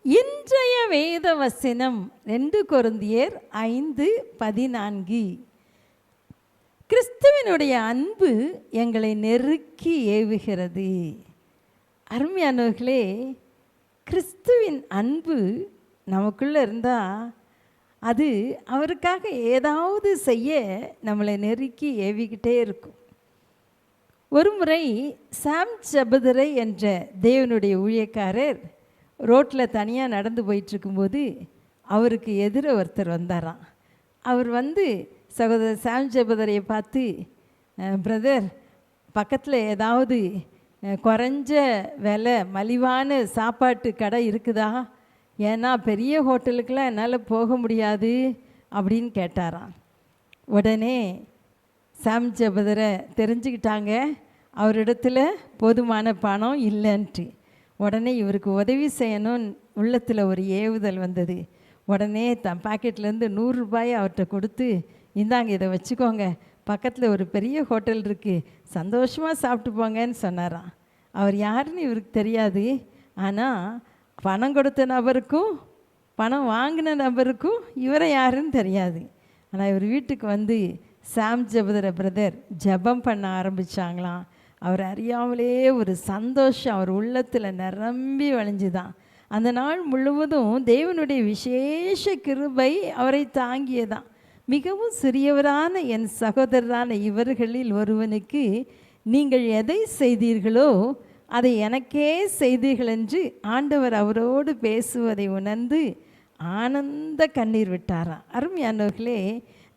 இன்றைய வேத வசனம் 2 கொரிந்தியர் 5:14. கிறிஸ்துவினுடைய அன்பு எங்களை நெருக்கி ஏவுகிறது. அருமையானவர்களே, கிறிஸ்துவின் அன்பு நமக்குள்ளே இருந்தால் அது அவருக்காக ஏதாவது செய்ய நம்மளை நெருக்கி ஏவிக்கிட்டே இருக்கும். ஒரு முறை சாம் ஜபதரை என்ற தேவனுடைய ஊழியக்காரர் ரோட்டில் தனியாக நடந்து போயிட்டுருக்கும்போது அவருக்கு எதிர ஒருத்தர் வந்தாராம். அவர் வந்து சகோதரர் சாம் ஜபதரையை பார்த்து, பிரதர், பக்கத்தில் ஏதாவது குறைஞ்ச விலை மலிவான சாப்பாட்டு கடை இருக்குதா? ஏன்னா பெரிய ஹோட்டலுக்கெலாம் என்னால் போக முடியாது அப்படின்னு கேட்டாராம். உடனே சாம் ஜபதரை தெரிஞ்சுக்கிட்டாங்க அவரிடத்துல போதுமான பணம் இல்லைன்ட்டு. உடனே இவருக்கு உதவி செய்யணும்னு உள்ளத்தில் ஒரு ஏவுதல் வந்தது. உடனே தன் பாக்கெட்லேருந்து 100 ரூபாயை அவர்கிட்ட கொடுத்து, இந்தாங்க, இதை வச்சுக்கோங்க, பக்கத்தில் ஒரு பெரிய ஹோட்டல் இருக்குது, சந்தோஷமாக சாப்பிட்டு போங்கன்னு சொன்னாராம். அவர் யாருன்னு இவருக்கு தெரியாது. ஆனால் பணம் கொடுத்த நபருக்கும் பணம் வாங்கின நபருக்கும் இவரை யாருன்னு தெரியாது. ஆனால் இவர் வீட்டுக்கு வந்து சாம் ஜபதர பிரதர் ஜபம் பண்ண ஆரம்பித்தாங்களாம். அவர் அறியாமலே ஒரு சந்தோஷம் அவர் உள்ளத்தில் நிரம்பி வழிஞ்சுதான். அந்த நாள் முழுவதும் தேவனுடைய விசேஷ கிருபை அவரை தாங்கியதான். மிகவும் சிறியவரான என் சகோதரரான இவர்களில் ஒருவனுக்கு நீங்கள் எதை செய்தீர்களோ அதை எனக்கே செய்தீர்கள் என்று ஆண்டவர் அவரோடு பேசுவதை உணர்ந்து ஆனந்த கண்ணீர் விட்டாராம். அருமையானவர்களே,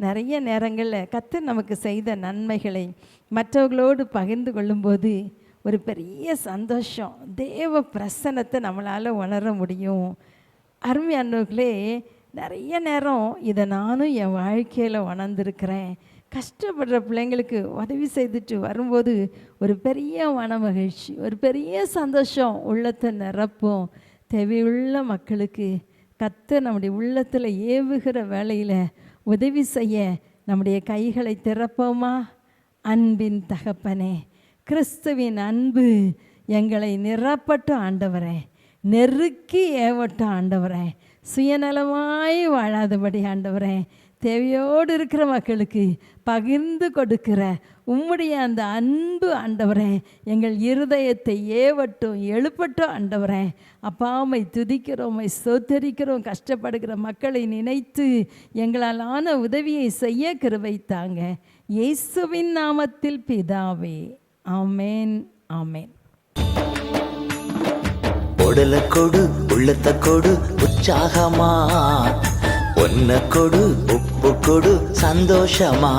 நிறைய நேரங்களில் கர்த்தர் நமக்கு செய்த நன்மைகளை மற்றவர்களோடு பகிர்ந்து கொள்ளும்போது ஒரு பெரிய சந்தோஷம், தேவ பிரசன்னத்தை நம்மளால் உணர முடியும். அருமையானவர்களே, நிறைய நேரம் இதை நானும் என் வாழ்க்கையில் உணர்ந்திருக்கிறேன். கஷ்டப்படுற பிள்ளைங்களுக்கு உதவி செய்துட்டு வரும்போது ஒரு பெரிய மன மகிழ்ச்சி, ஒரு பெரிய சந்தோஷம் உள்ளத்தை நிரப்பும். தேவையுள்ள மக்களுக்கு கர்த்தர் நம்முடைய உள்ளத்தில் ஏவுகிற வேளையில் உதவி செய்ய நம்முடைய கைகளை திறப்போமா? அன்பின் தகப்பனே, கிறிஸ்துவின் அன்பு எங்களை நிரப்பட்டும் ஆண்டவரே, நெருக்கி ஏவட்டும் ஆண்டவரே, சுயநலமாய் வாழாதபடி ஆண்டவரே, தேவையோடு இருக்கிற மக்களுக்கு பகிர்ந்து கொடுக்கிற உம்முடைய அந்த அன்பு ஆண்டவரே எங்கள் இருதயத்தை ஏவட்டும், எழுப்பட்டும் ஆண்டவரே. அப்பாமை துதிக்கிறோம், ஸ்தோத்தரிக்கிறோம். கஷ்டப்படுகிற மக்களை நினைத்து எங்களால் ஆன உதவியை செய்ய கிருபை தாங்க. இயேசுவின் நாமத்தில் பிதாவே, ஆமேன், ஆமேன். உடல கொடு, உள்ளத்த கொடு, உற்சாகமா ஒன்ன கொடு, உப்பு கொடு, சந்தோஷமா.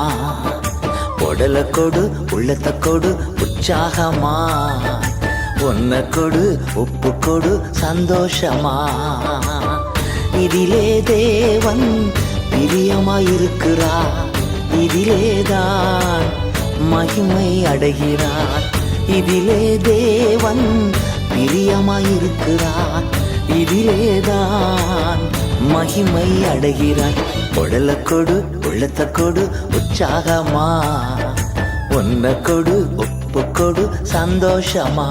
உடல கொடு, உள்ளத்த கொடு, உற்சாகமா ஒன்ன கொடு, உப்பு கொடு, சந்தோஷமா. இதிலே தேவன் பிரியமாயிருக்கிறார், இதிலேதான் மகிமை அடைகிறார். இதிலே தேவன் பிரியமாயிருக்கிறார், இதிலேதான் மகிமை அடைகிறார். உடல கொடு, உள்ளத்த கொடு, உற்சாகமா ஒன்ன கொடு, உப்பு கொடு, சந்தோஷமா.